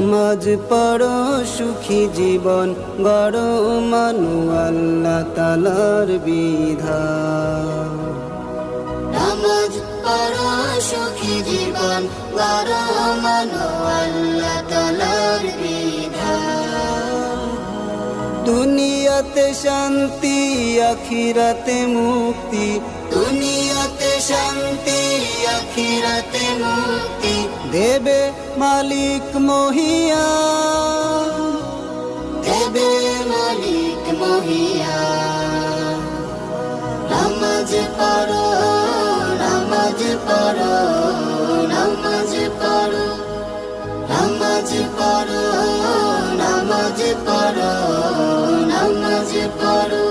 নামাজ পড়ো সুখী জীবন গড়ো মানো আল্লাহ তাআলার বিধান। নামাজ পড়ো সুখী জীবন গড়ো মানো আল্লাহ তাআলার বিধান। দুনিয়াতে শান্তি আখিরাতে মুক্তি, দুনিয়াতে শান্তি আখিরাতে মুক্তি দেবে মালিক মহিয়ান, দেবে মালিক মহিয়ান। নামাজ পড়ো নামাজ পড়ো নামাজ পড়ো নামাজ পড়ো নামাজ পড়ো নামাজ পড়ো